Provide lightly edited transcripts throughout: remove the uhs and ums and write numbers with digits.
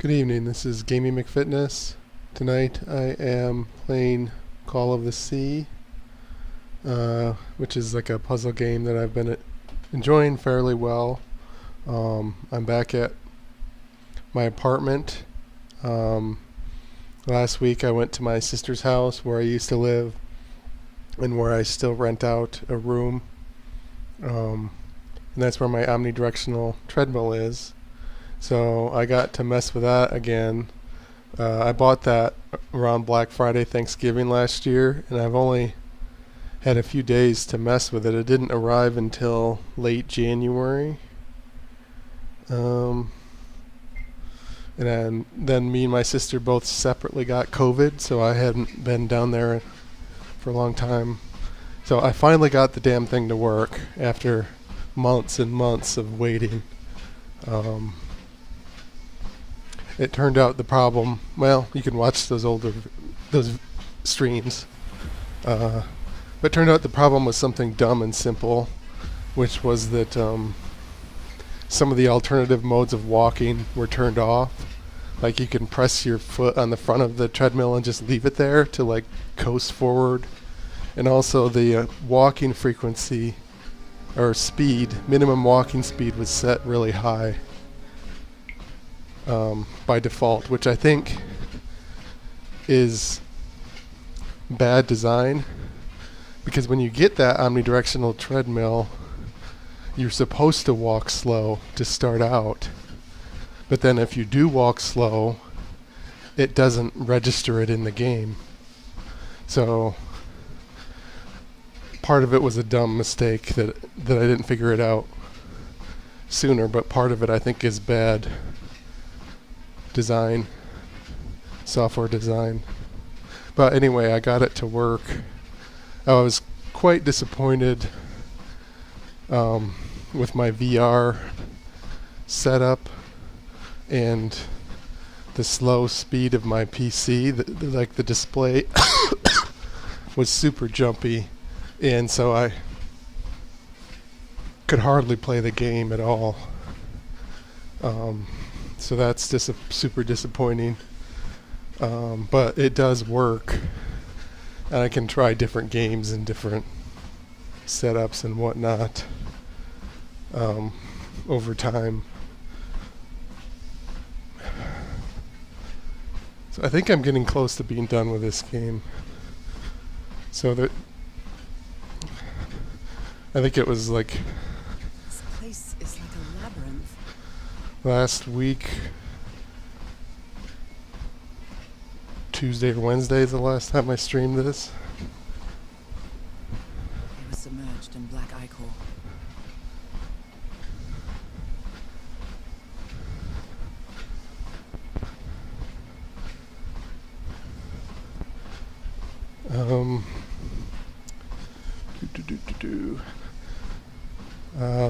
Good evening, this is Gamey McFitness. Tonight I am playing Call of the Sea, which is like a puzzle game that I've been enjoying fairly well. I'm back at my apartment. Last week I went to my sister's house where I used to live and where I still rent out a room. And that's where my omnidirectional treadmill is. So I got to mess with that again. I bought that around Black Friday, Thanksgiving last year, and I've only had a few days to mess with it. It didn't arrive until late January. And then me and my sister both separately got COVID, so I hadn't been down there for a long time. So I finally got the damn thing to work after months and months of waiting. It turned out the problem, well, you can watch those streams, but it turned out the problem was something dumb and simple, which was that some of the alternative modes of walking were turned off. Like you can press your foot on the front of the treadmill and just leave it there to like coast forward. And also the walking frequency or speed, minimum walking speed was set really high. By default, which I think is bad design, because when you get that omnidirectional treadmill, you're supposed to walk slow to start out, but then if you do walk slow, it doesn't register it in the game. So part of it was a dumb mistake that I didn't figure it out sooner, but part of it I think is bad design, software design. But anyway, I got it to work. I was quite disappointed with my VR setup and the slow speed of my PC. Like the display was super jumpy, and so I could hardly play the game at all. So that's just super disappointing. But it does work, and I can try different games and different setups and whatnot over time. So I think I'm getting close to being done with this game. So that I think it was like this place is like a labyrinth. Last week, Tuesday or Wednesday is the last time I streamed this. It was submerged in black ichor.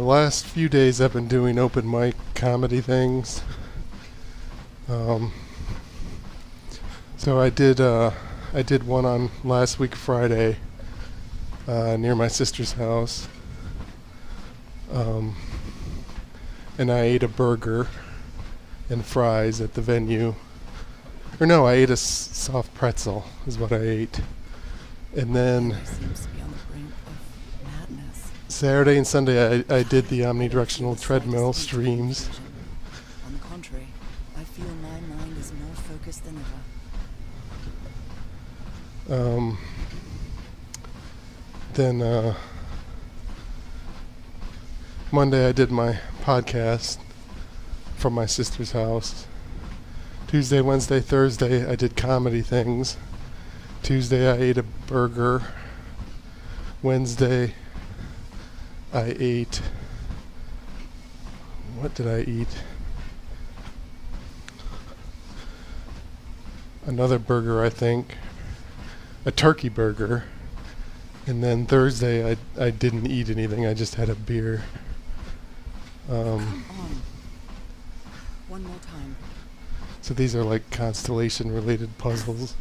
Last few days I've been doing open mic comedy things. So I did one on last week Friday near my sister's house. And I ate a burger and fries at the venue. Or no, I ate a soft pretzel is what I ate. And then Seems to be on the brink of madness. Saturday and Sunday I did the omnidirectional treadmill streams. On the contrary, I feel my mind is more focused than ever. Then Monday I did my podcast from my sister's house. Tuesday, Wednesday, Thursday I did comedy things. Tuesday I ate a burger. Wednesday I ate, what did I eat? Another burger, I think. A turkey burger. And then Thursday I didn't eat anything, I just had a beer. Come on. One more time. So these are like constellation related puzzles.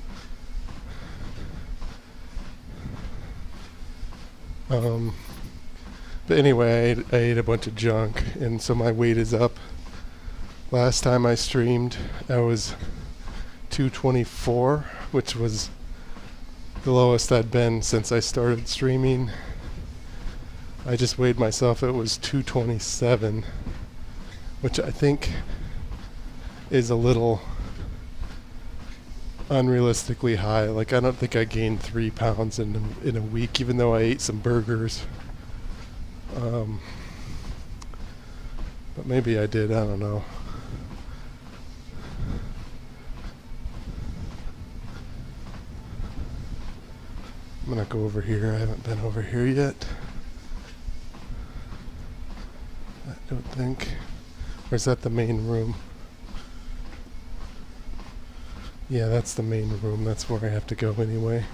But anyway, I ate a bunch of junk, and so my weight is up Last time I streamed, I was 224, which was the lowest I'd been since I started streaming. I just weighed myself, it was 227, which I think is a little unrealistically high. Like, I don't think I gained 3 pounds in a week, even though I ate some burgers. But maybe I did, I don't know. I'm gonna go over here. I haven't been over here yet. I don't think. Or is that the main room? Yeah, that's the main room. That's where I have to go anyway.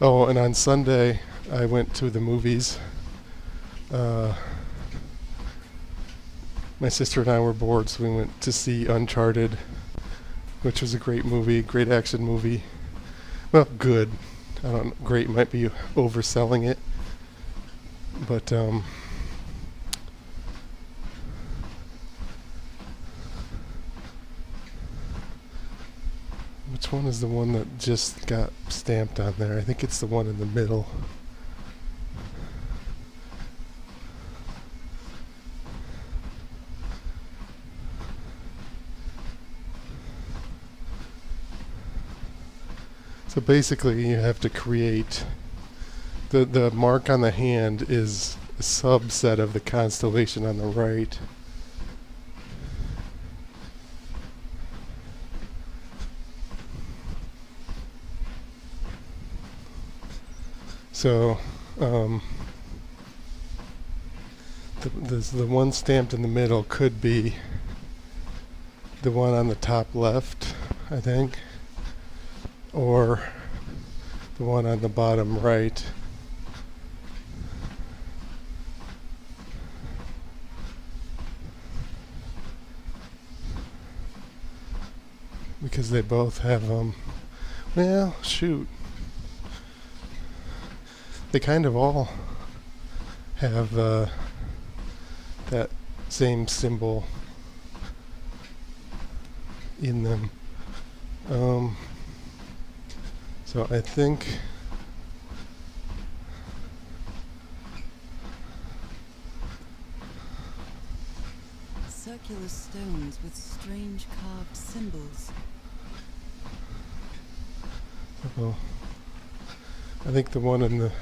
Oh, and on Sunday, I went to the movies. My sister and I were bored, so we went to see Uncharted, which was a great movie, great action movie. Well, good. I don't know, great might be overselling it. But, which one is the one that just got stamped on there? I think it's the one in the middle. So basically you have to create, the mark on the hand is a subset of the constellation on the right. So the one stamped in the middle could be the one on the top left, I think, or the one on the bottom right. Because they both have, well, shoot. They kind of all have that same symbol in them. So I think circular stones with strange carved symbols. well, I think the one in the,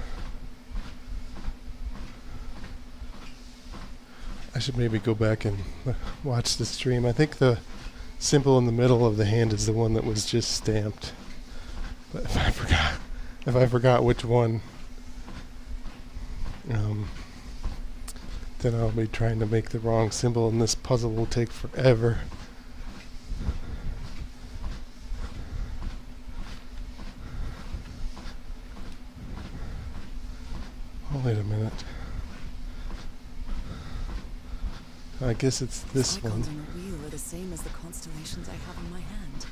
I should maybe go back and watch the stream. I think the symbol in the middle of the hand is the one that was just stamped. But if I forgot which one, then I'll be trying to make the wrong symbol, and this puzzle will take forever. Oh, wait a minute. I guess it's this The icons one. on the wheel are the same as the constellations I have in my hand.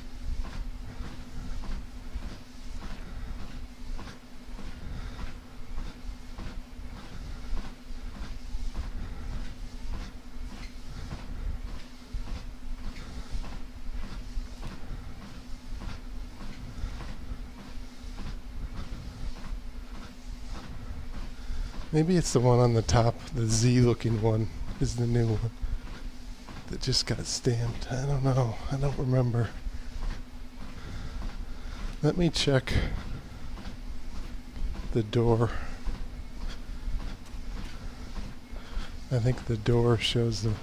Maybe it's the one on the top, the Z-looking one is the new one that just got stamped. I don't know. I don't remember. Let me check the door. I think the door shows the...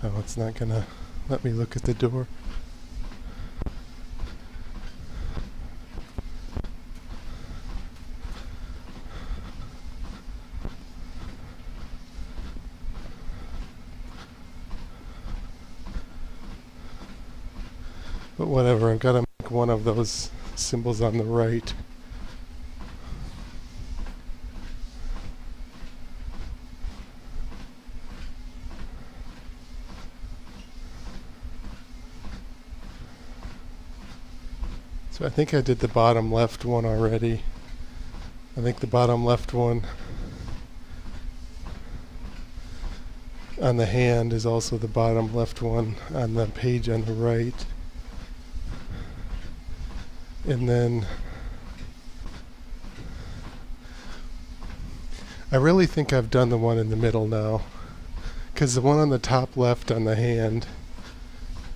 Oh, it's not gonna let me look at the door. But whatever, I've got to make one of those symbols on the right. So I think I did the bottom left one already. I think the bottom left one on the hand is also the bottom left one on the page on the right. And then I really think I've done the one in the middle now, because the one on the top left on the hand,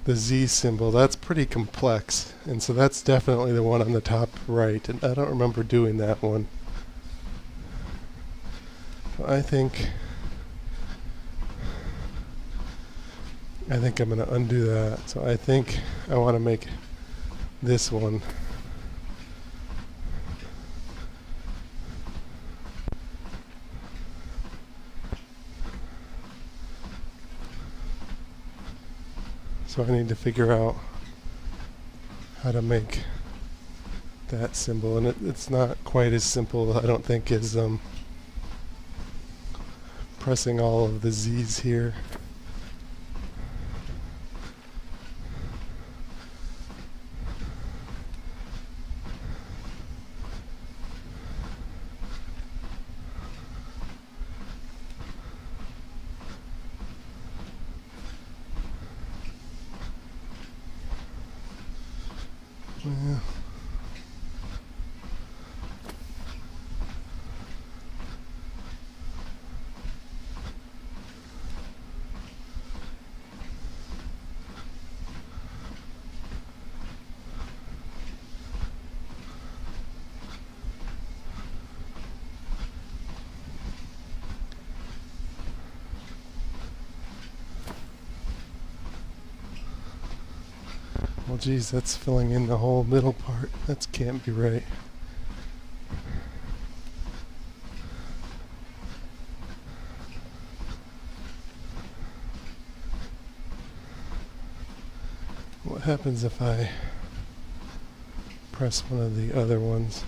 the Z symbol, that's pretty complex, and so that's definitely the one on the top right, and I don't remember doing that one. So I think I'm going to undo that. So I think I want to make this one. So I need to figure out how to make that symbol, and it's not quite as simple, I don't think, as pressing all of the Z's here. Yeah. Well, geez, that's filling in the whole middle part. That can't be right. What happens if I press one of the other ones?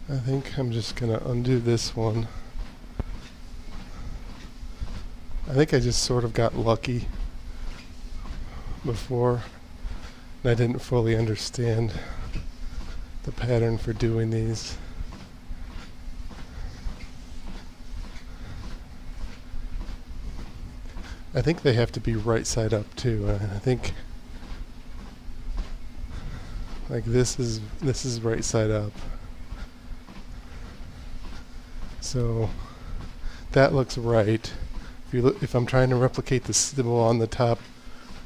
I think I'm just going to undo this one. I think I just sort of got lucky before, and I didn't fully understand the pattern for doing these. I think they have to be right side up too. I think like this is right side up. So that looks right. If I'm trying to replicate the symbol on the top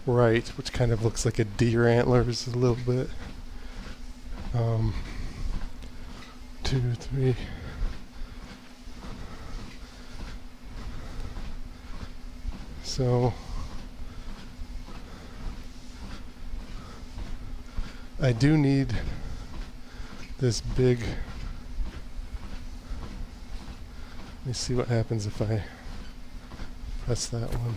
right, which kind of looks like a deer antlers a little bit. 2, 3. So I do need this big. Let me see what happens if I press that one.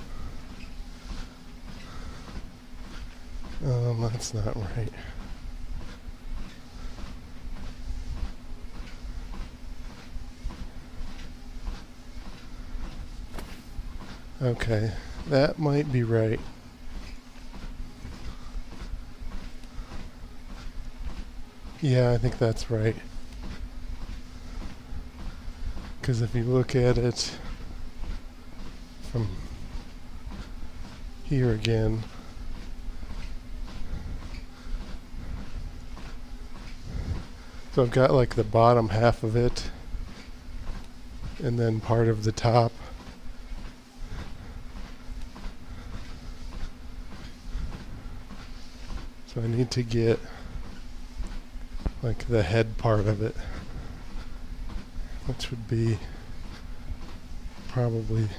That's not right. Okay, that might be right. Yeah, I think that's right. Because if you look at it from here again, so I've got like the bottom half of it and then part of the top. So I need to get like the head part of it, which would be probably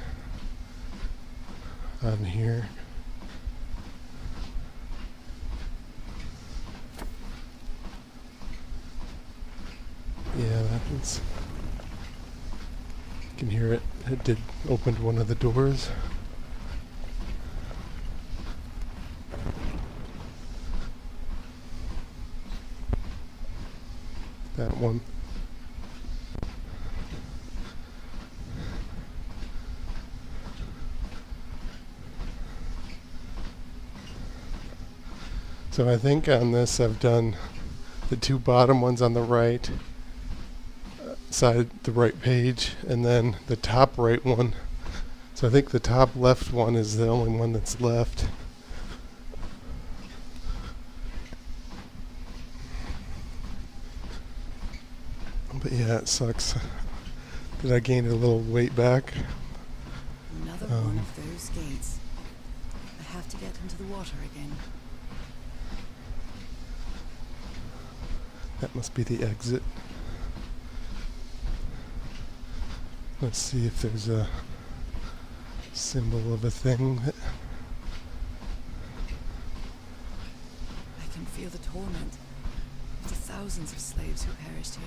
on here. Yeah, that's. You can hear it. It did open one of the doors. That one. So I think on this I've done the two bottom ones on the right side, the right page, and then the top right one. So I think the top left one is the only one that's left. But yeah, it sucks that I gained a little weight back. Another one of those gates. I have to get into the water again. That must be the exit. Let's see if there's a symbol of a thing that I can feel the torment of the thousands of slaves who perished here.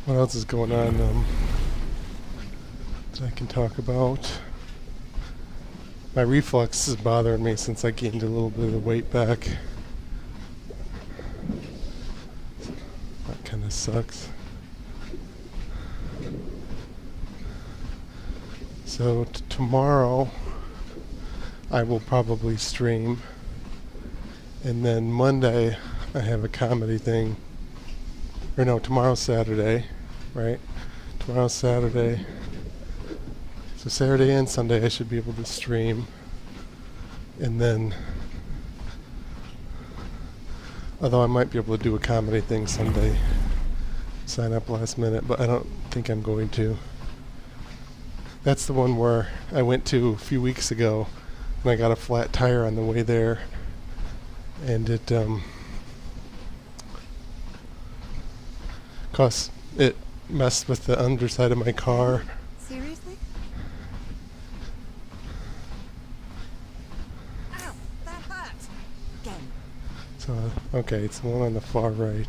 What else is going on that I can talk about? My reflux is bothering me since I gained a little bit of the weight back. That kind of sucks. So tomorrow I will probably stream, and then Monday I have a comedy thing. Or no, tomorrow's Saturday, right? Tomorrow's Saturday. So Saturday and Sunday I should be able to stream. And then, although I might be able to do a comedy thing Sunday, sign up last minute, but I don't think I'm going to. That's the one where I went to a few weeks ago and I got a flat tire on the way there, and it it messed with the underside of my car. Seriously? Ow, that hurt. Again. So, okay, it's the one on the far right.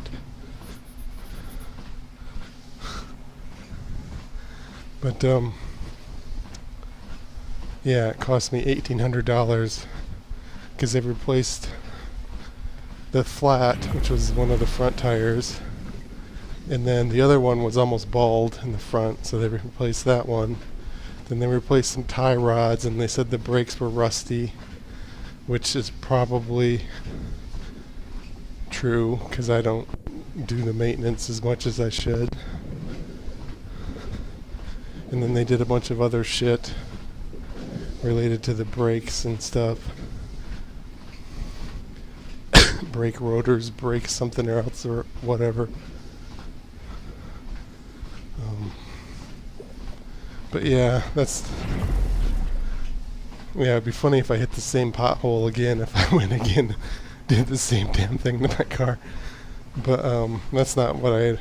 But, yeah, it cost me $1,800 because they replaced the flat, which was one of the front tires. And then the other one was almost bald in the front, so they replaced that one. Then they replaced some tie rods, and they said the brakes were rusty, which is probably true, because I don't do the maintenance as much as I should. And then they did a bunch of other shit related to the brakes and stuff. Brake rotors, brake something else or whatever. But yeah, it'd be funny if I hit the same pothole again, if I went again, did the same damn thing to my car. But that's not what I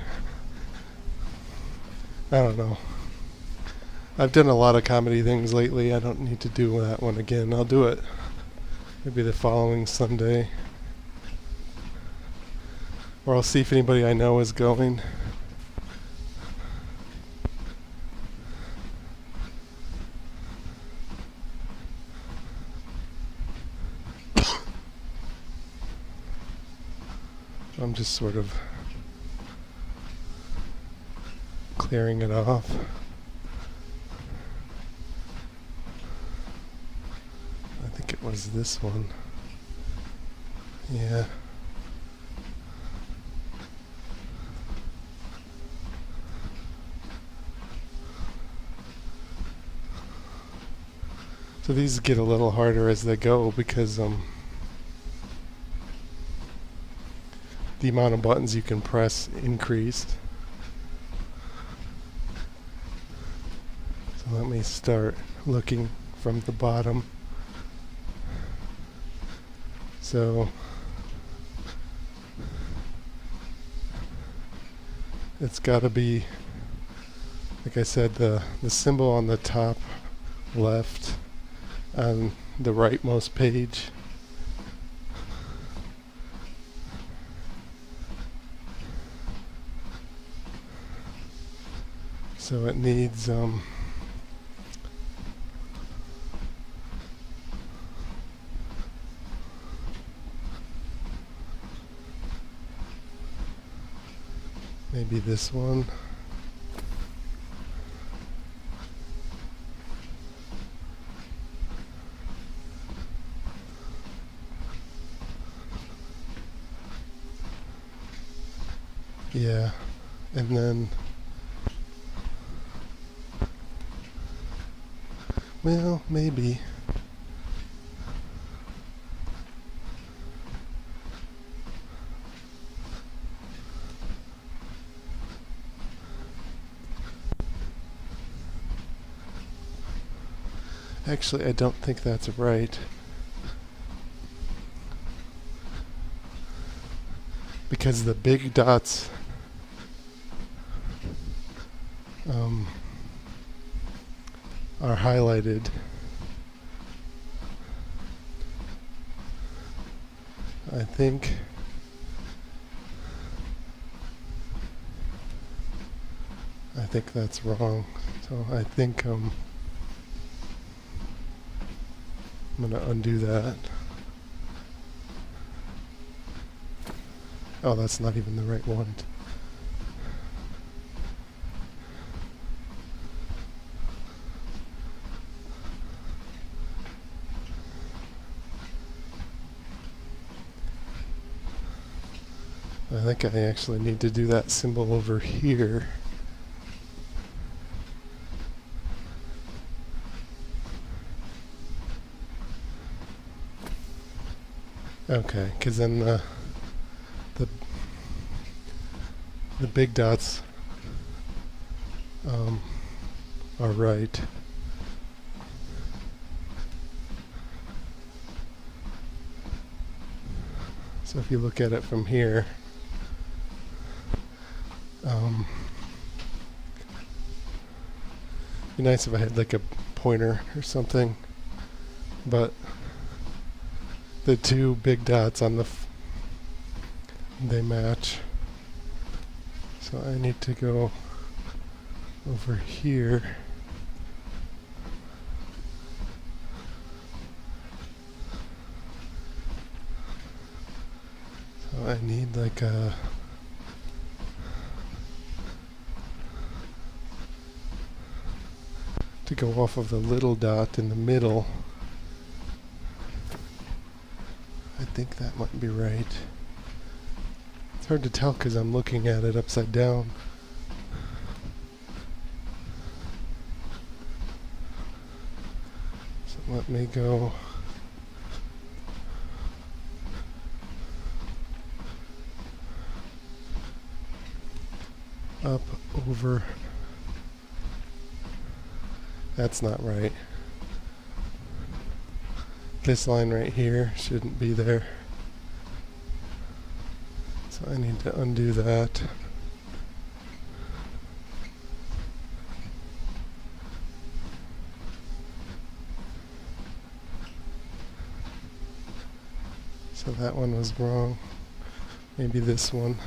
don't know. I've done a lot of comedy things lately. I don't need to do that one again. I'll do it maybe the following Sunday. Or I'll see if anybody I know is going. I'm just sort of clearing it off. I think it was this one. Yeah. So these get a little harder as they go because the amount of buttons you can press increased. So let me start looking from the bottom. So it's got to be, like I said, the symbol on the top left on the rightmost page. So it needs Maybe this one. Yeah, and then, well, maybe. Actually, I don't think that's right. Because the big dots are highlighted. I think that's wrong. So I think I'm gonna undo that. Oh, that's not even the right one. I think I actually need to do that symbol over here. Okay, because then the big dots are right. So if you look at it from here, it'd be nice if I had like a pointer or something, but the two big dots on the they match. So I need to go over here. So I need like a to go off of the little dot in the middle. I think that might be right. It's hard to tell because I'm looking at it upside down. So let me go up over. That's not right. This line right here shouldn't be there. So I need to undo that. So that one was wrong. Maybe this one.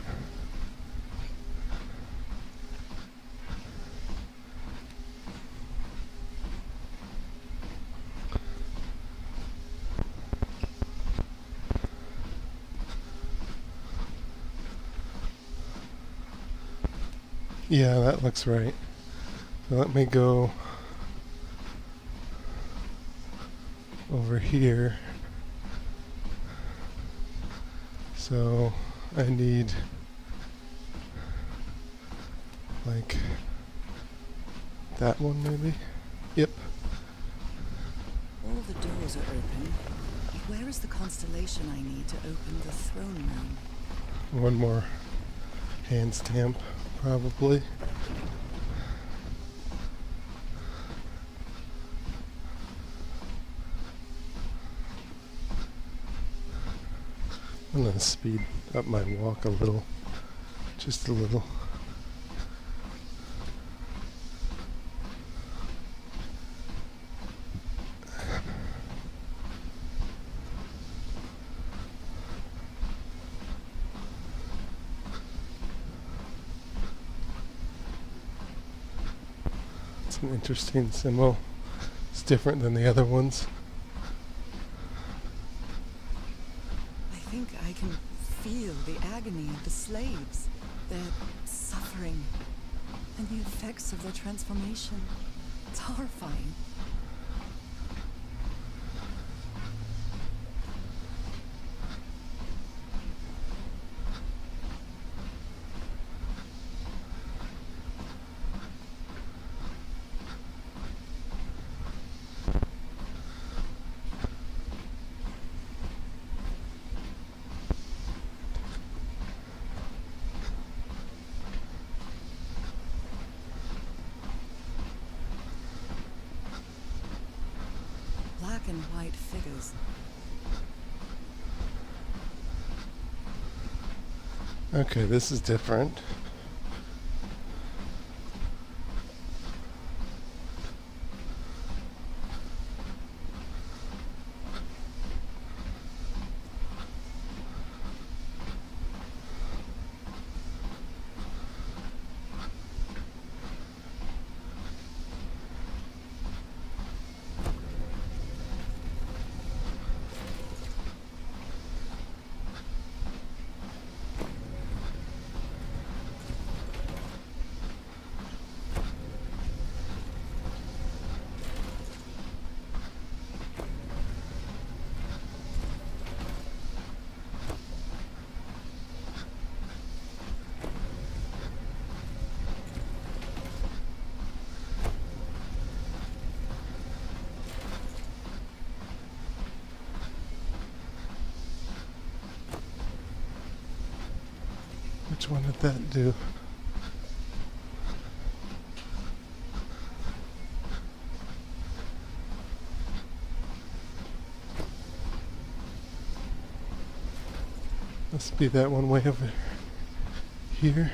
Yeah, that looks right. So let me go over here. So I need like that one maybe? Yep. All the doors are open. Where is the constellation I need to open the throne room? One more hand stamp, probably. I'm going to speed up my walk a little, just a little. It's an interesting symbol. It's different than the other ones. I think I can feel the agony of the slaves. They're suffering. suffering and the effects of their transformation. It's horrifying. Black and white figures. Okay, this is different. Which one did that do? Must be that one way over here.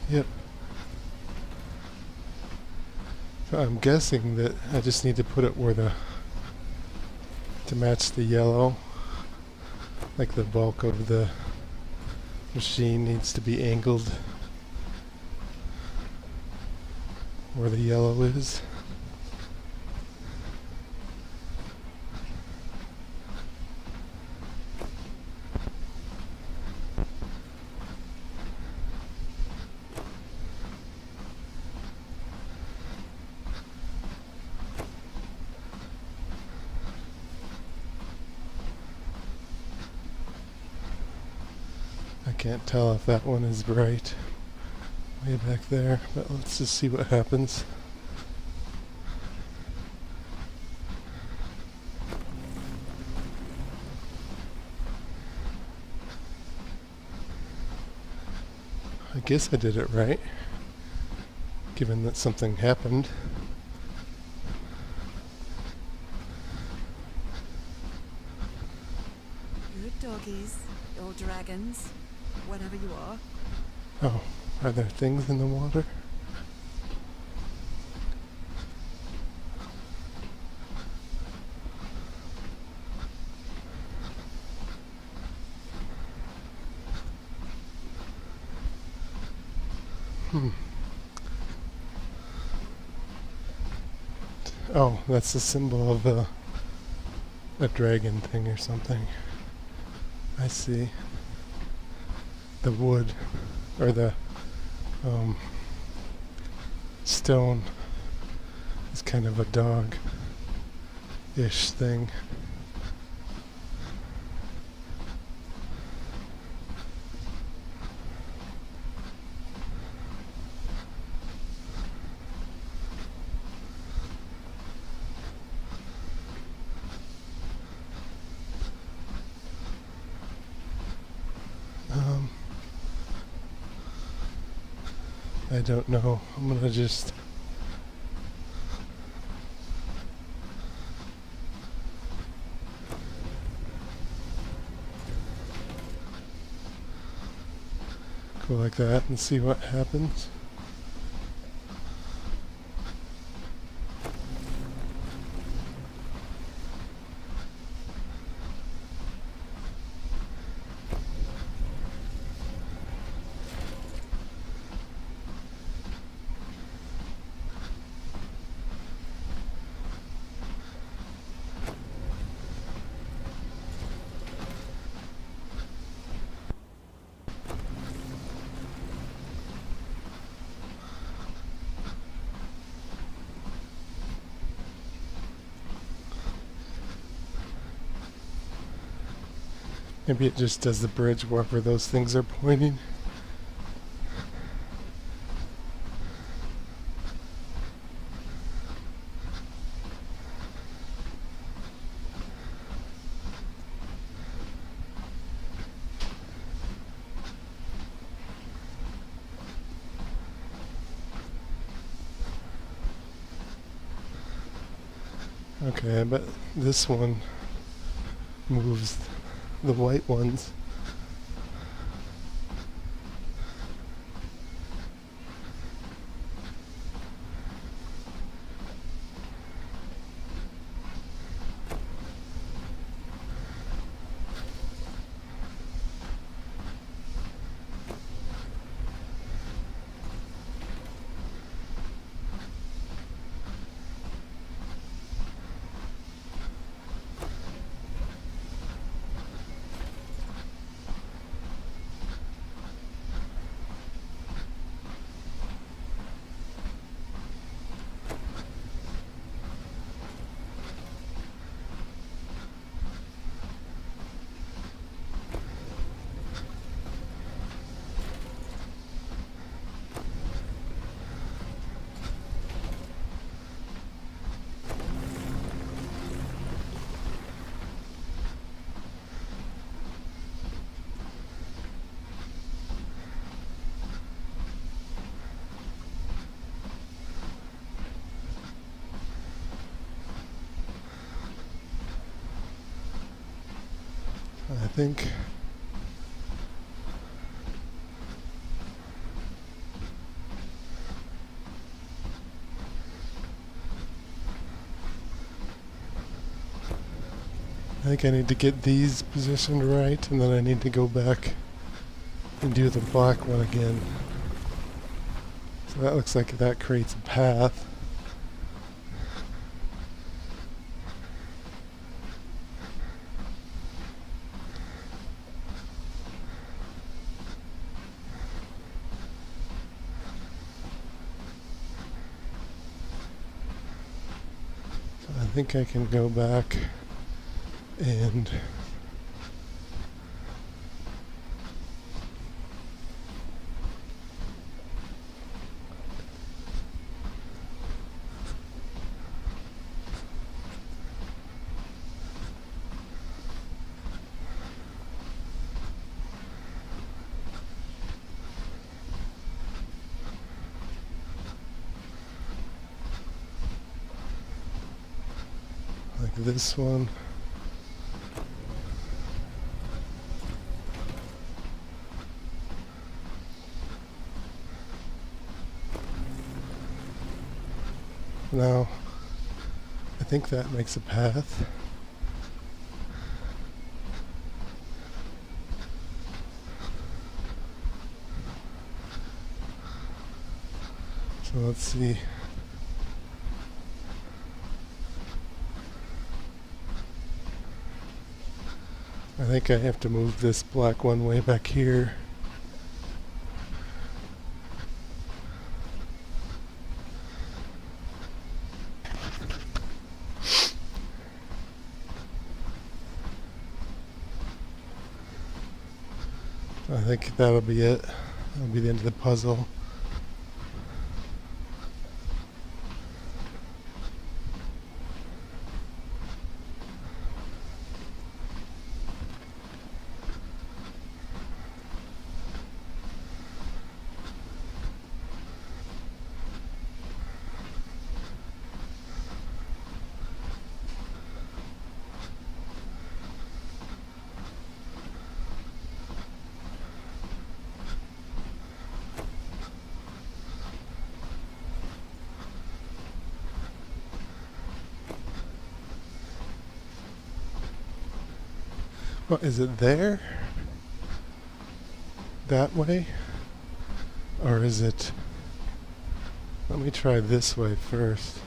Yep. So I'm guessing that I just need to put it where to match the yellow. Like the bulk of the machine needs to be angled where the yellow is. I can't tell if that one is right way back there, but let's just see what happens. I guess I did it right, given that something happened. Good doggies, or dragons, whatever you are. Oh, are there things in the water? Oh, that's the symbol of a dragon thing or something. I see. The wood, or the stone, is kind of a dog-ish thing. I don't know. I'm gonna just go like that and see what happens. Maybe it just does the bridge wherever those things are pointing. Okay, but this one moves the white ones. I think I need to get these positioned right, and then I need to go back and do the black one again. So that looks like that creates a path. So I think I can go back and like this one. Now, I think that makes a path. So let's see. I think I have to move this black one way back here. I think that'll be it. That'll be the end of the puzzle. Well, is it there? That way? Or is it... Let me try this way first.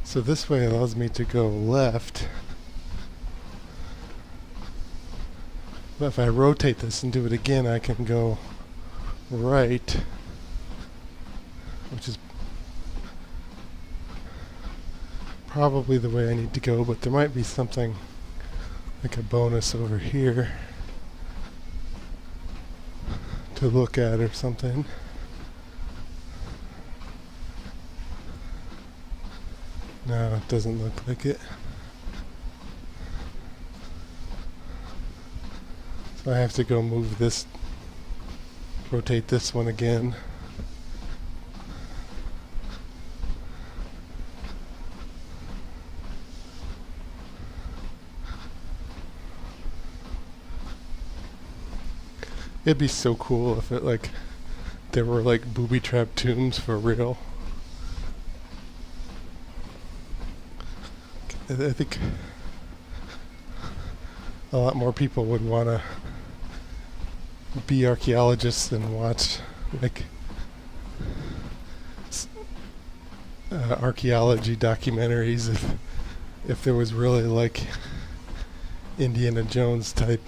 So this way allows me to go left. But if I rotate this and do it again, I can go right, which is probably the way I need to go, but there might be something like a bonus over here to look at or something. No, it doesn't look like it. So I have to go move this, rotate this one again. It'd be so cool if it like there were like booby trap tombs for real. I think a lot more people would want to be archaeologists and watch like archaeology documentaries if there was really like Indiana Jones type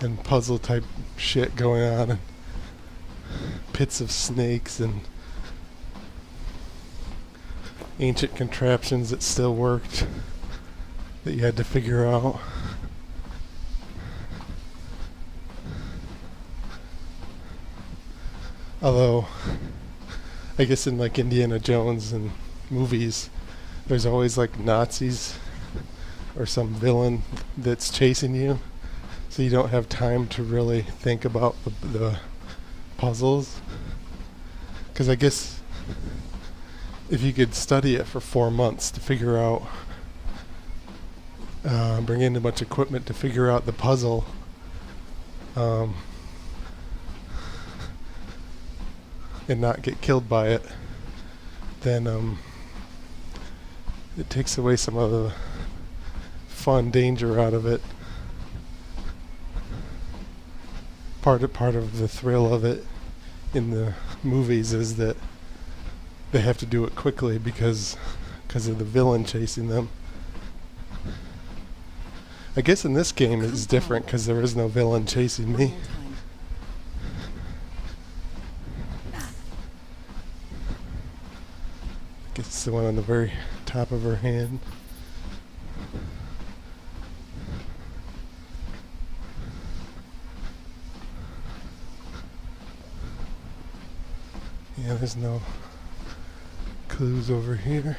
and puzzle type shit going on, and pits of snakes and ancient contraptions that still worked that you had to figure out. Although I guess in like Indiana Jones and movies there's always like Nazis or some villain that's chasing you, so you don't have time to really think about the puzzles. Because I guess if you could study it for 4 months to figure out, bring in a bunch of equipment to figure out the puzzle, and not get killed by it, then it takes away some of the fun danger out of it. Part of the thrill of it in the movies is that they have to do it quickly because of the villain chasing them. I guess in this game it's different because there is no villain chasing me. I guess it's the one on the very top of her hand. Yeah, there's no clues over here.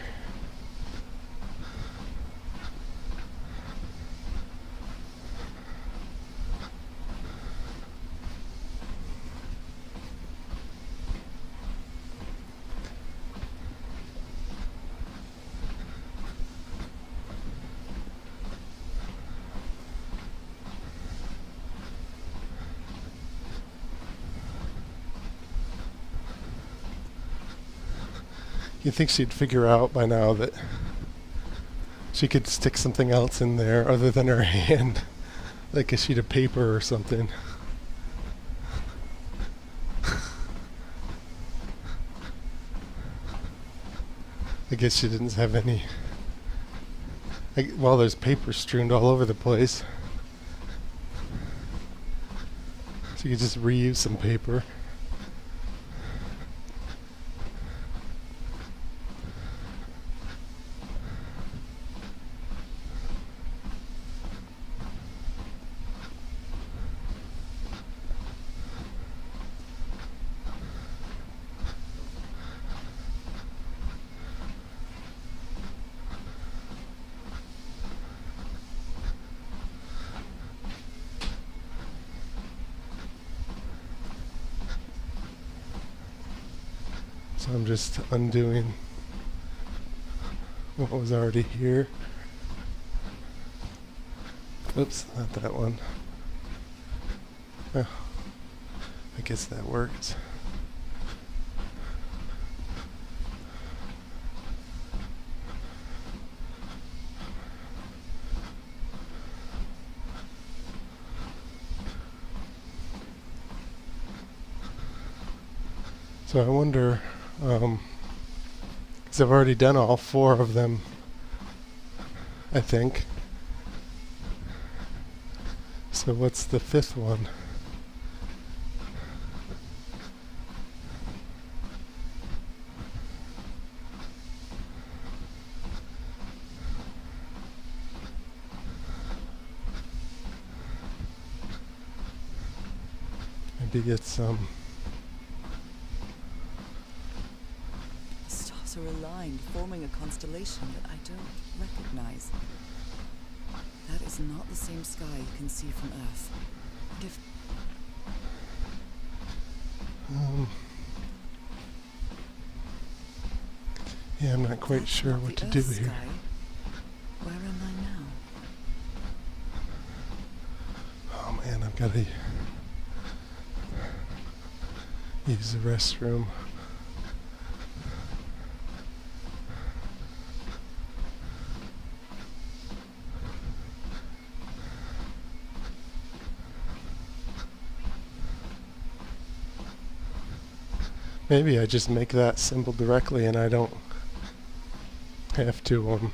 You'd think she'd figure out by now that she could stick something else in there other than her hand, like a sheet of paper or something. I guess she didn't have any. Well, there's paper strewn all over the place. So you could just reuse some paper. So I'm just undoing what was already here. Oops, not that one. Oh, I guess that worked. So I wonder, 'Cause I've already done all 4 of them, I think. So what's the 5th one? Maybe it's The stars are aligned, forming a constellation that I don't recognize. That is not the same sky you can see from Earth. And if yeah, I'm not quite that's sure not what the to do Earth here. sky, where am I now? Oh man, I've got to use the restroom. Maybe I just make that symbol directly and I don't have to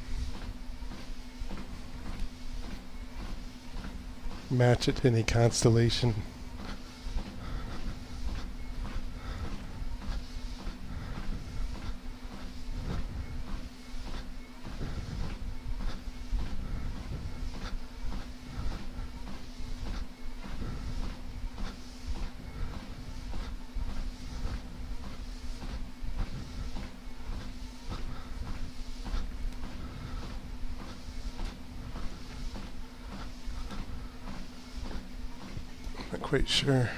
match it to any constellation. Not quite sure.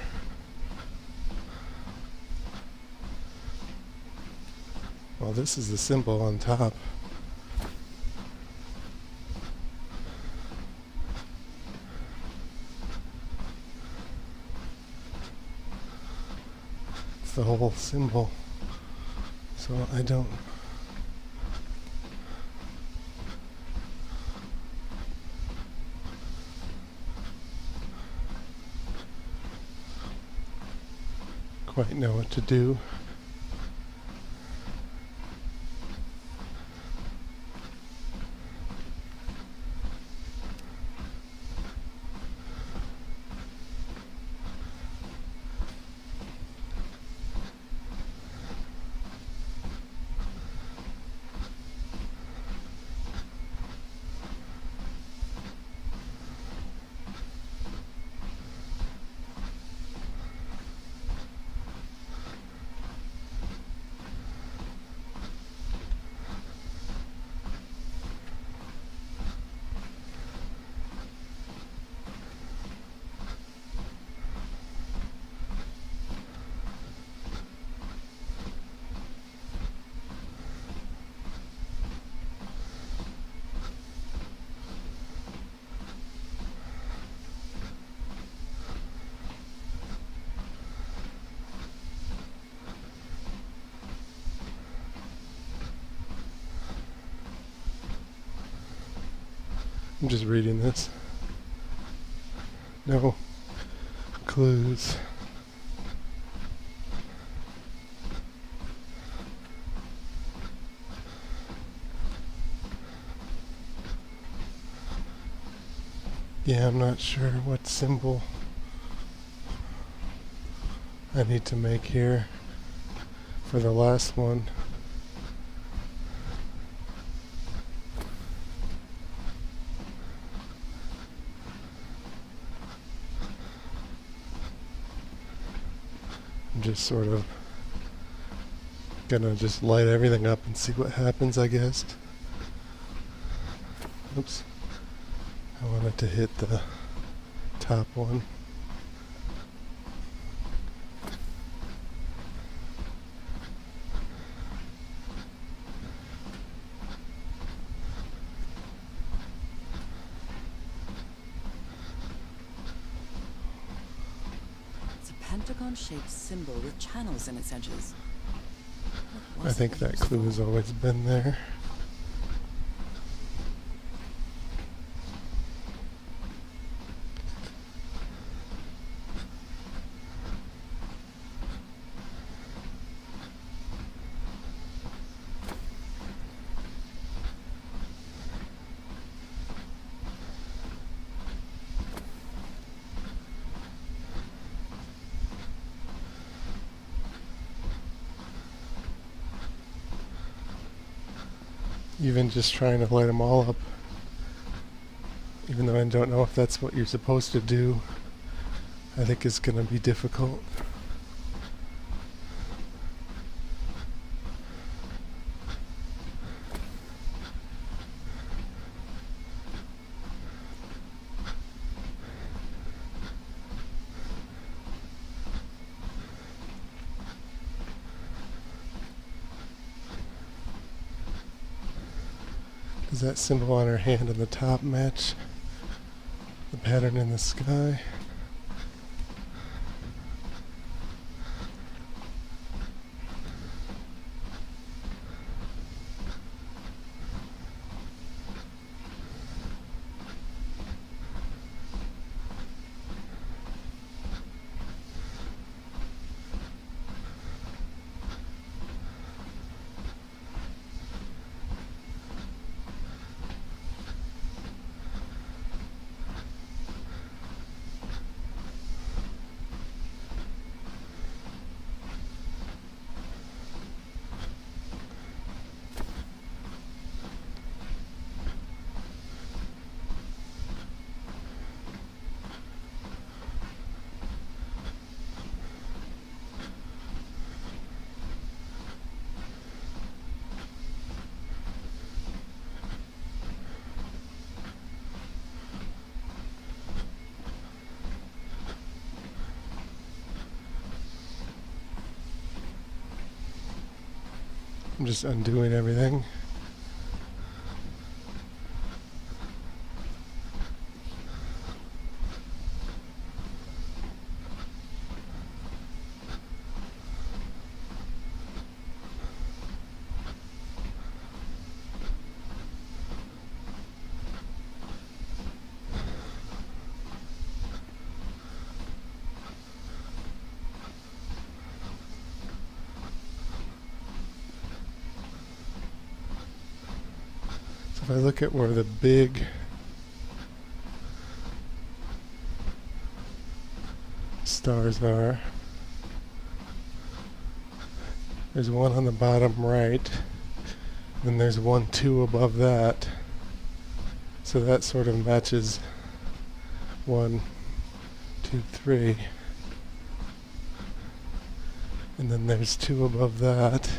Well, this is the symbol on top. It's the whole symbol. So I don't... quite know what to do. I'm just reading this. No clues. Yeah, I'm not sure what symbol I need to make here for the last one. I'm just sort of gonna just light everything up and see what happens, I guess. Oops. I wanted to hit the top one. It's a pentagon-shaped symbol with channels in its edges. What I was think it that used clue for? has always been there. even just trying to light them all up, even though I don't know if that's what you're supposed to do, I think is going to be difficult. Does that symbol on her hand on the top match the pattern in the sky? I'm just undoing everything. If I look at where the big stars are, there's one on the bottom right, then there's 1, 2 above that, so that sort of matches 1, 2, 3, and then there's 2 above that.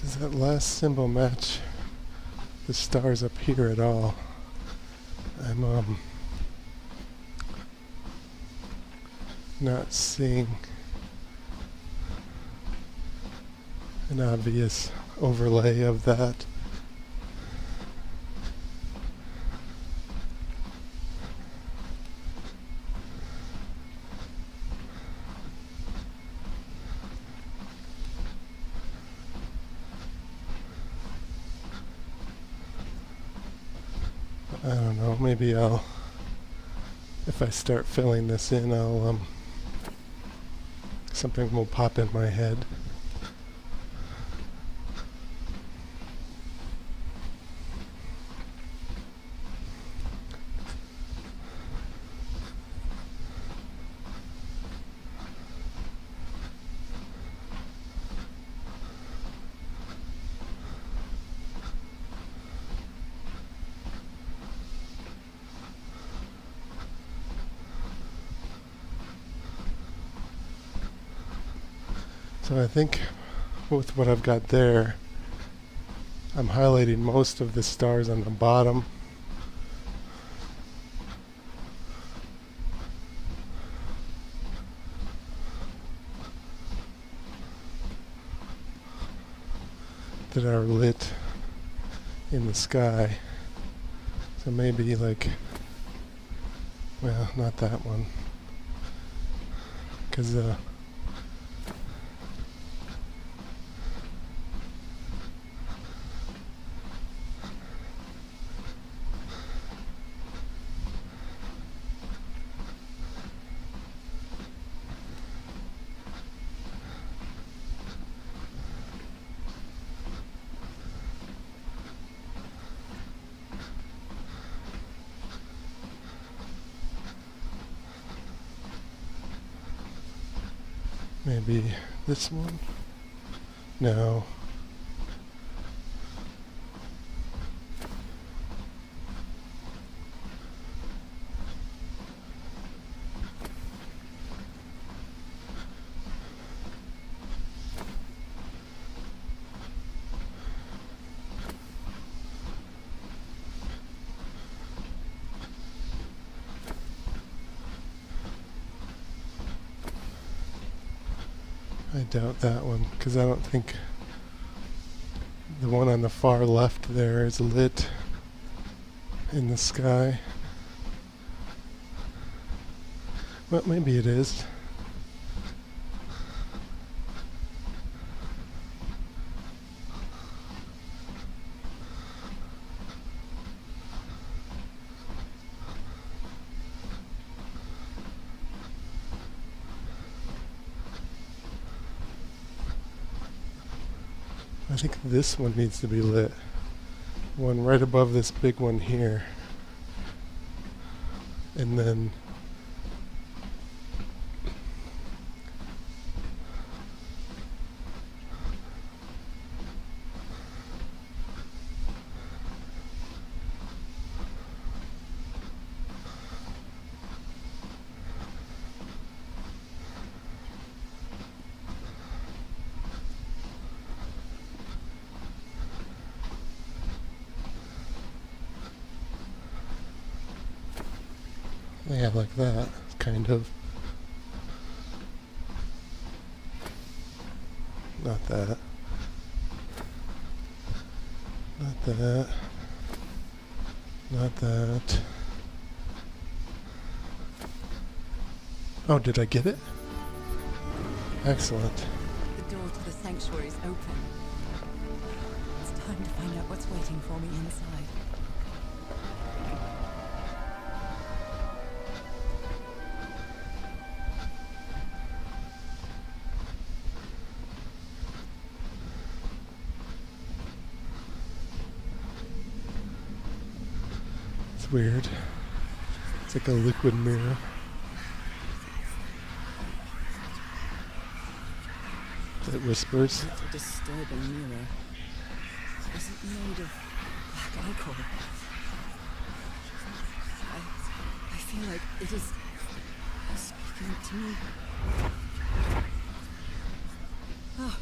Does that last symbol match the stars up here at all? I'm not seeing an obvious overlay of that. I don't know, maybe if I start filling this in, something will pop in my head. So I think with what I've got there, I'm highlighting most of the stars on the bottom. That are lit in the sky. So maybe like, well, not that one. Because maybe this one? No. I doubt that one, because I don't think the one on the far left there is lit in the sky. Well, maybe it is. I think this one needs to be lit. One right above this big one here. And then yeah, like that, kind of. Not that. Not that. Not that. Oh, did I get it? Excellent. The door to the sanctuary is open. It's time to find out what's waiting for me inside. It's weird. It's like a liquid mirror. That whispers. That's a disturbing mirror. Is it made of black alcohol? I feel like it is speaking to me. Oh,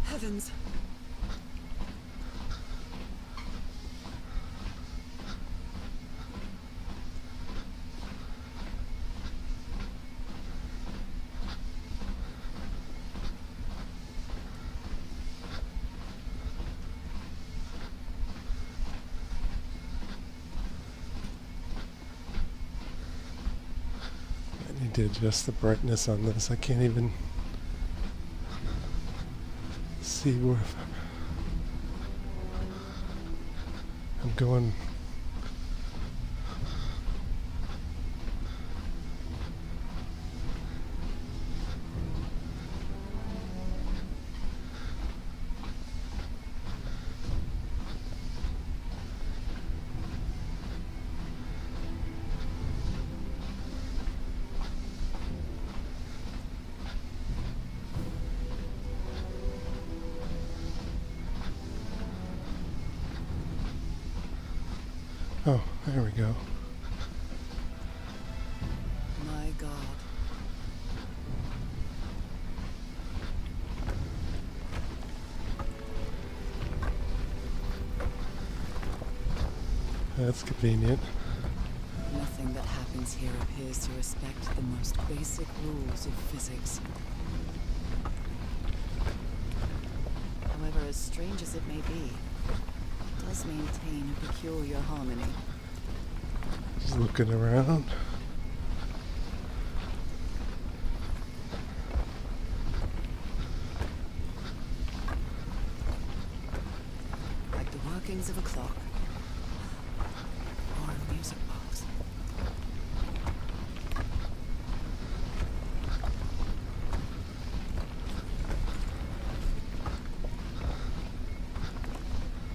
heavens. I need to adjust the brightness on this. I can't even see where I'm going. Oh, there we go. My God. That's convenient. Nothing that happens here appears to respect the most basic rules of physics. However, as strange as it may be, it does maintain a peculiar harmony. Just looking around. Like the workings of a clock. Or a music box.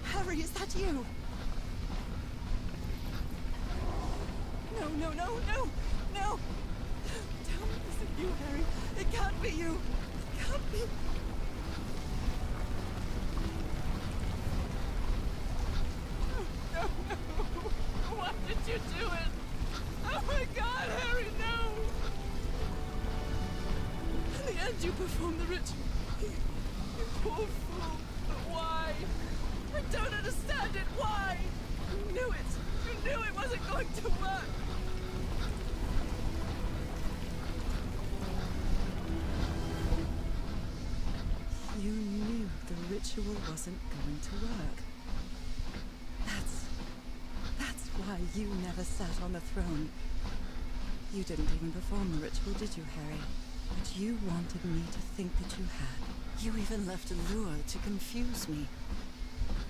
Harry, is that you? No, no, no, no, no! Tell me this isn't you, Harry. It can't be you. It can't be. No, no. Why did you do it? Oh my God, Harry, no! In the end, you performed the ritual. You poor fool. But why? I don't understand it. Why? You knew it. You knew it wasn't going to work. You knew the ritual wasn't going to work. That's why you never sat on the throne. You didn't even perform the ritual, did you, Harry? But you wanted me to think that you had. You even left a lure to confuse me.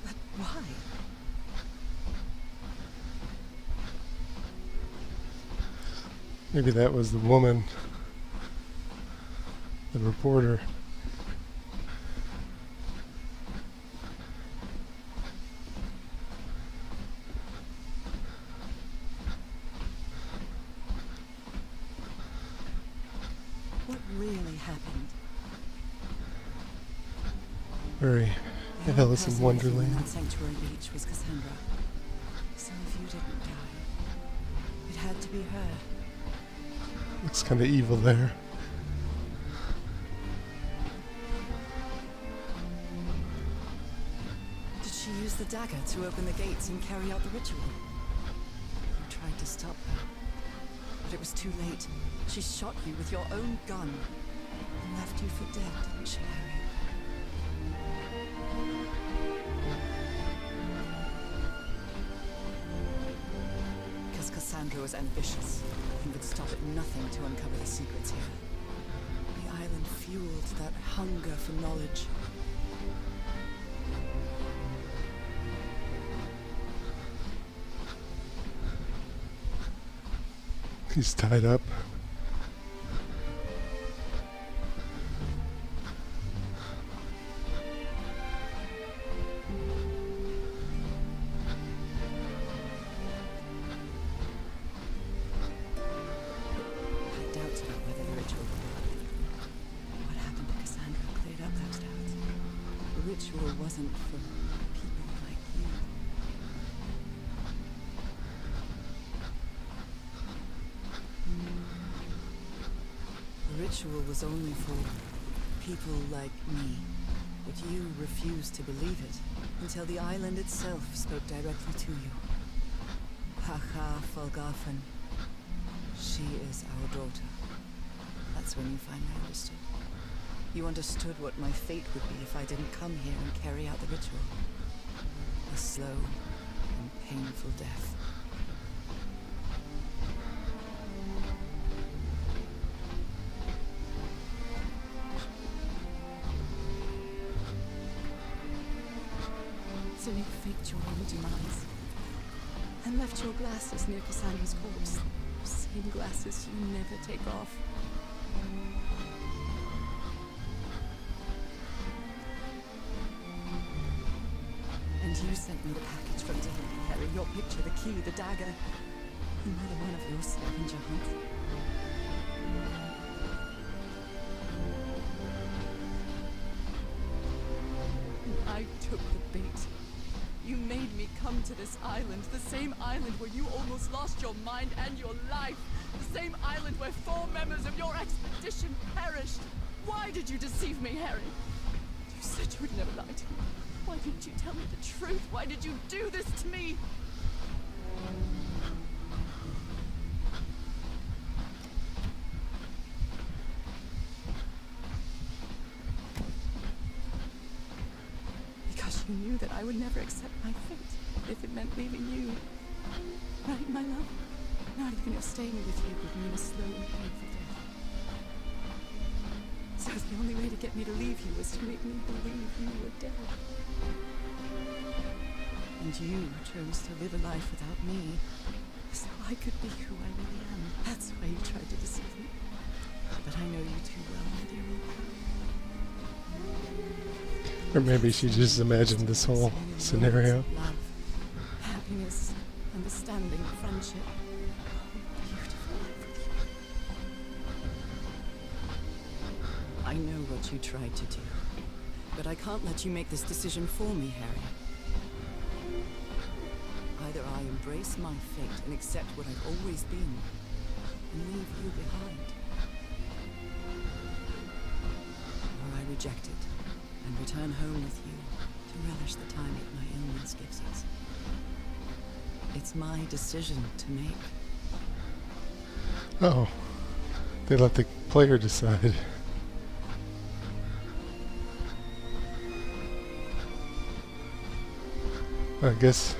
But why? Maybe that was the woman, the reporter. What really happened? Very The only Alice in person with you Wonderland. on Sanctuary Beach was Cassandra. So if you didn't die, it had to be her. Looks kind of evil there. Did she use the dagger to open the gates and carry out the ritual? You tried to stop her, but it was too late. She shot you with your own gun and left you for dead, didn't she, Harry? Because Cassandra was ambitious and would stop at nothing to uncover the secrets here. The island fueled that hunger for knowledge. He's tied up. I doubts about whether the ritual would work. What happened to Cassandra cleared up those doubts. The ritual wasn't for people like you. The ritual was only for people like me. But you refused to believe it until the island itself spoke directly to you. Haha Folgafen. She is our daughter. That's when you finally understood. You understood what my fate would be if I didn't come here and carry out the ritual. A slow and painful death. So you faked your own demise and left your glasses near Cassandra's corpse. Same glasses you never take off. And you sent me the package from Dylan, Harry. Your picture, the key, the dagger. Another one of your scavenger hunts. I took the bait. You made me come to this island, the same island where you almost lost your mind and your life. The same island where 4 members of your expedition perished. Why did you deceive me, Harry? You said you would never lie to me. Why didn't you tell me the truth? Why did you do this to me? Because you knew that I would never accept my fate if it meant leaving you. Right, my love? Not even if staying with you would mean a slow and painful death. So the only way to get me to leave you was to make me believe you were dead. And you chose to live a life without me, so I could be who I really am. That's why you tried to deceive me. But I know you too well, my dear old pal. Or maybe she just imagined this whole scenario. Love, happiness, understanding, friendship. Beautiful life with you. I know what you tried to do, but I can't let you make this decision for me, Harry. Either I embrace my fate and accept what I've always been, and leave you behind, or I reject it and return home with you to relish the time that my illness gives us. It's my decision to make. Oh, they let the player decide. I guess.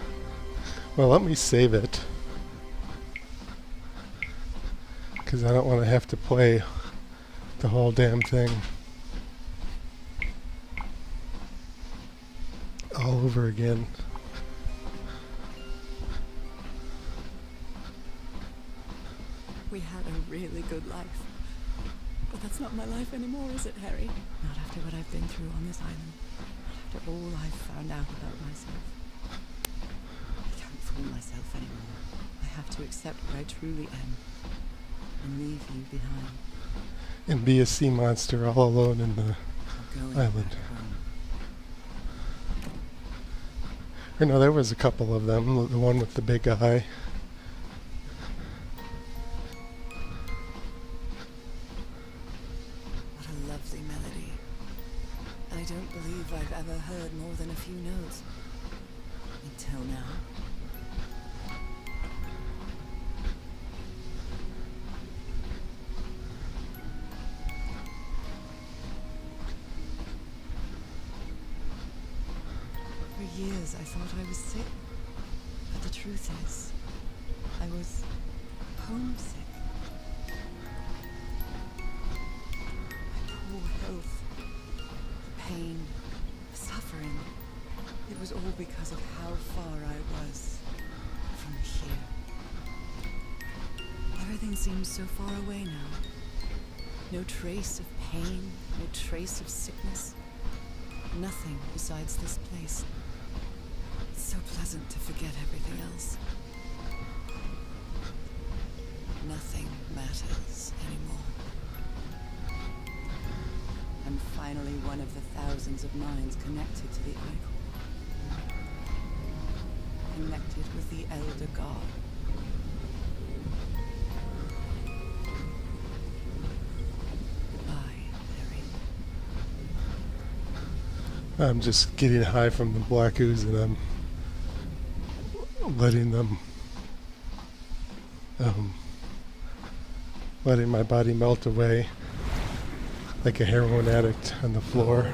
Well, let me save it, because I don't want to have to play the whole damn thing all over again. We had a really good life. But that's not my life anymore, is it, Harry? Not after what I've been through on this island. Not after all I've found out about myself. I can't fool myself anymore. I have to accept what I truly am and leave you behind. And be a sea monster all alone in the I'm going island. back home. Or no, there was a couple of them. The one with the big eye. What a lovely melody. I don't believe I've ever heard more than a few notes. Until now. For years I thought I was sick. But the truth is, I was homesick. My poor health, the pain, the suffering. It was all because of how far I was from here. Everything seems so far away now. No trace of pain, no trace of sickness. Nothing besides this place. It's so pleasant to forget everything else. Nothing matters anymore. I'm finally one of the thousands of minds connected to the icon. Connected with the Elder God. Goodbye, Harry. I'm just getting high from the black ooze, and I'm letting my body melt away like a heroin addict on the floor.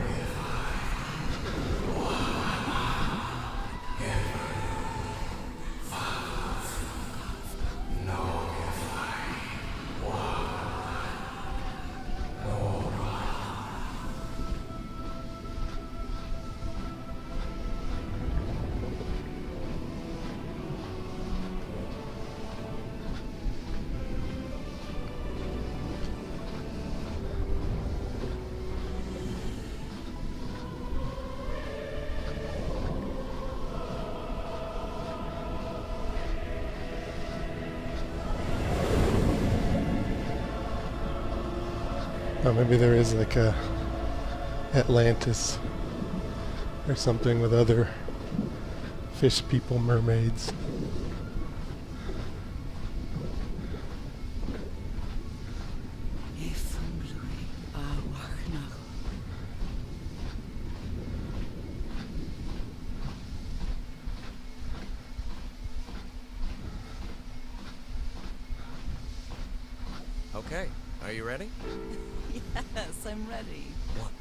Oh, maybe there is like a Atlantis or something with other fish people, mermaids. Okay, are you ready? Yes, I'm ready. 1,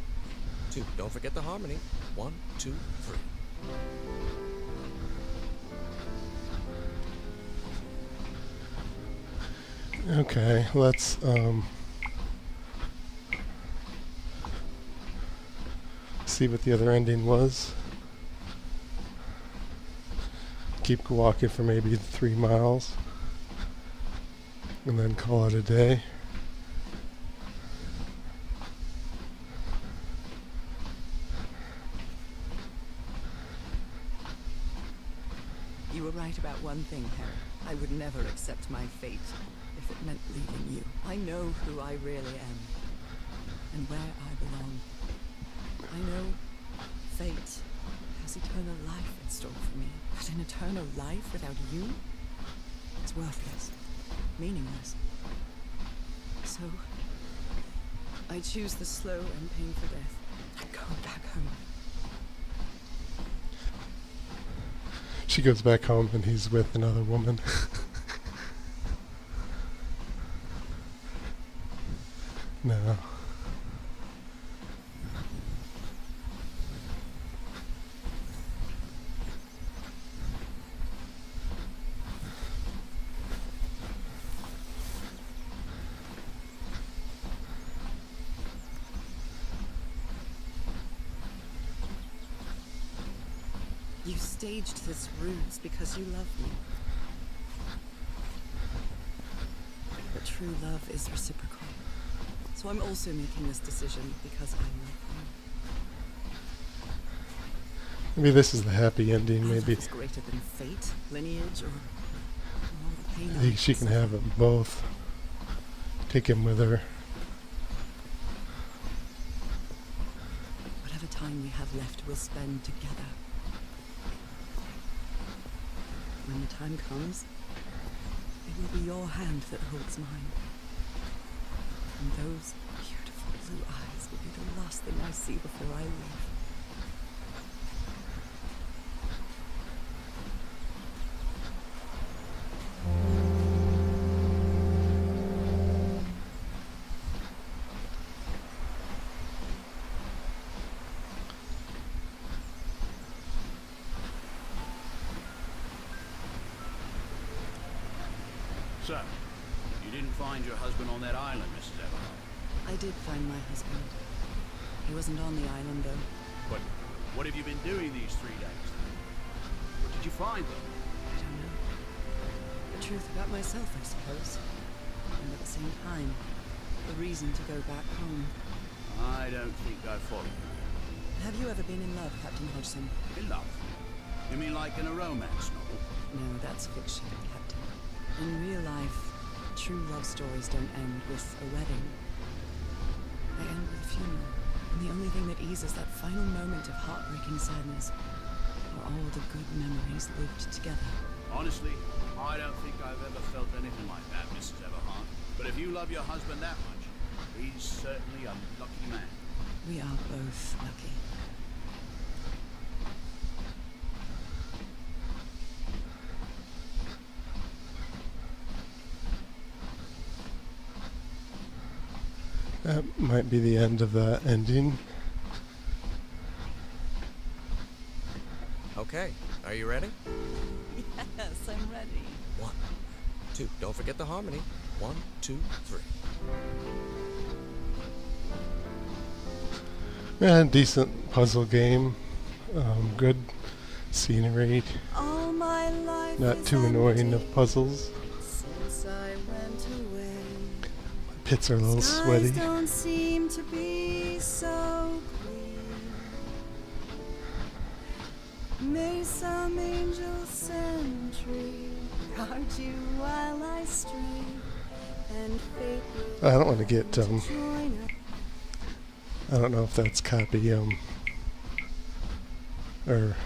2, don't forget the harmony. 1, 2, 3. Okay, let's see what the other ending was. Keep walking for maybe 3 miles and then call it a day. You were right about one thing, Harry. I would never accept my fate if it meant leaving you. I know who I really am and where I belong. I know fate has eternal life in store for me, but an eternal life without you? It's worthless, meaningless. So, I choose the slow and painful death. I'm going back home. She goes back home and he's with another woman. No. You staged this ruse because you love me. But true love is reciprocal. So I'm also making this decision because I love you. Maybe this is the happy ending. Our Maybe love is greater than fate, lineage, or all the pain. I think she can have them both. Take him with her. Whatever time we have left, we'll spend together. When the time comes, it will be your hand that holds mine. And those beautiful blue eyes will be the last thing I see before I leave. So, you didn't find your husband on that island, Mrs. Everhart? I did find my husband. He wasn't on the island, though. But what have you been doing these 3 days? Where did you find them? I don't know. The truth about myself, I suppose. And at the same time, the reason to go back home. I don't think I follow you. Have you ever been in love, Captain Hodgson? In love? You mean like in a romance novel? No, that's fiction, Captain. In real life, true love stories don't end with a wedding. They end with a funeral. And the only thing that eases that final moment of heartbreaking sadness are all the good memories lived together. Honestly, I don't think I've ever felt anything like that, Mrs. Everhart. But if you love your husband that much, he's certainly a lucky man. We are both lucky. That might be the end of that ending. Okay, are you ready? Yes, I'm ready. 1, 2. Don't forget the harmony. 1, 2, 3. Yeah, decent puzzle game. Good scenery. All my life Not too annoying of puzzles. since I went away. Pits are a little sweaty. Skies don't seem to be so clear. May some angel sentry guard you while I stray, and fate will I don't want to get join us. I don't know if that's copy or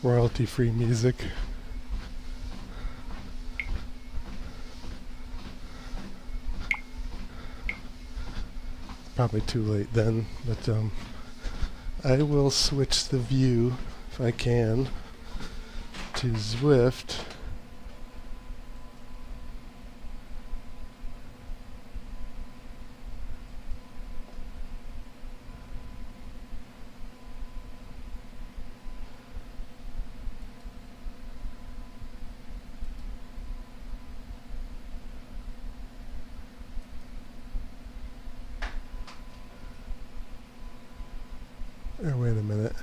royalty free music. Probably too late then, but I will switch the view if I can to Zwift. Or wait a minute.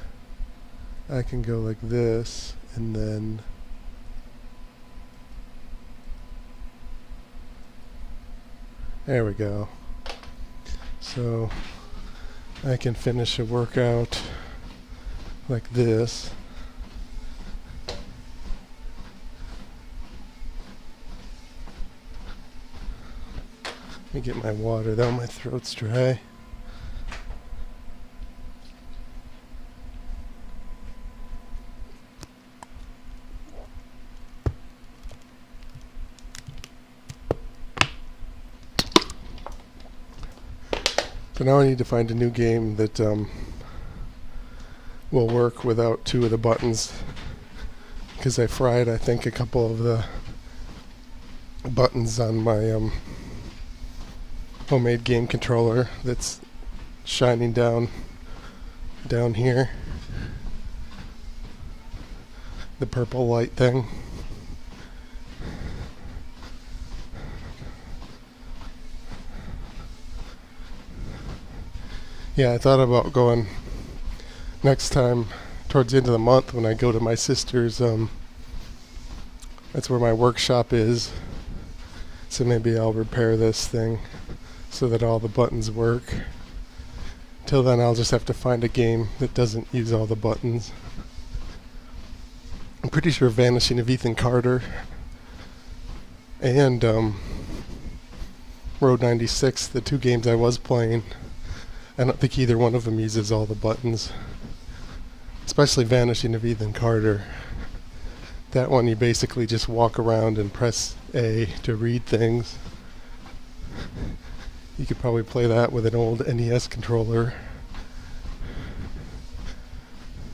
I can go like this, and then there we go. So I can finish a workout like this. Let me get my water though, my throat's dry. So now I need to find a new game that will work without two of the buttons, because I fried, I think, a couple of the buttons on my homemade game controller that's shining down here, the purple light thing. Yeah, I thought about going next time towards the end of the month when I go to my sister's. That's where my workshop is. So maybe I'll repair this thing so that all the buttons work. Till then, I'll just have to find a game that doesn't use all the buttons. I'm pretty sure Vanishing of Ethan Carter and Road 96, the two games I was playing, I don't think either one of them uses all the buttons. Especially Vanishing of Ethan Carter. That one you basically just walk around and press A to read things. You could probably play that with an old NES controller.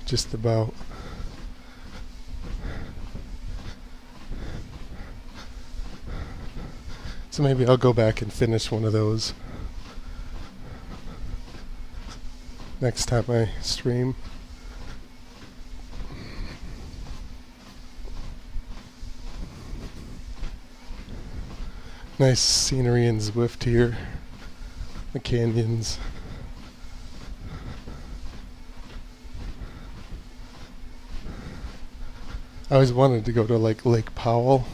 Just about. So maybe I'll go back and finish one of those next time I stream. Nice scenery in Zwift here. The canyons. I always wanted to go to like Lake Powell,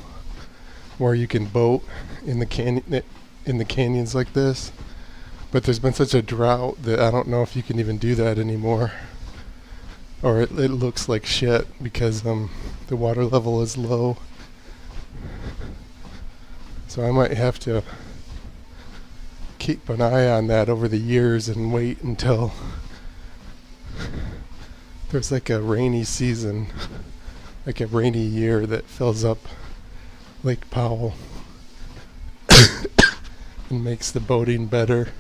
where you can boat in the canyons like this. But there's been such a drought that I don't know if you can even do that anymore. Or it looks like shit because the water level is low. So I might have to keep an eye on that over the years and wait until there's like a rainy season, like a rainy year that fills up Lake Powell and makes the boating better.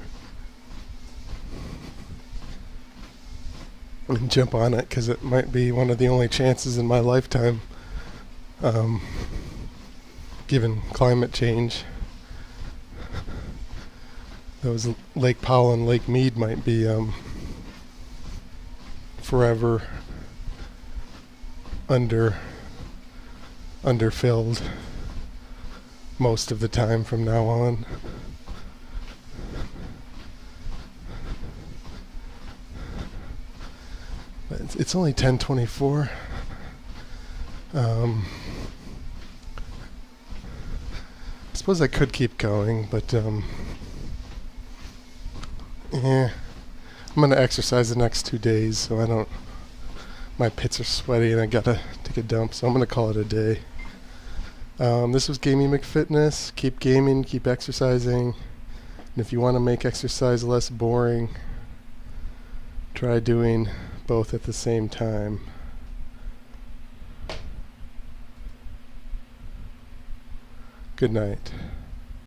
And jump on it, because it might be one of the only chances in my lifetime, given climate change. Those Lake Powell and Lake Mead might be forever underfilled most of the time from now on. It's only 10:24. I suppose I could keep going, but yeah, I'm gonna exercise the next 2 days, so I don't. My pits are sweaty, and I gotta take a dump, so I'm gonna call it a day. This was Gaming McFitness. Keep gaming, keep exercising, and if you want to make exercise less boring, try doing both at the same time. Good night.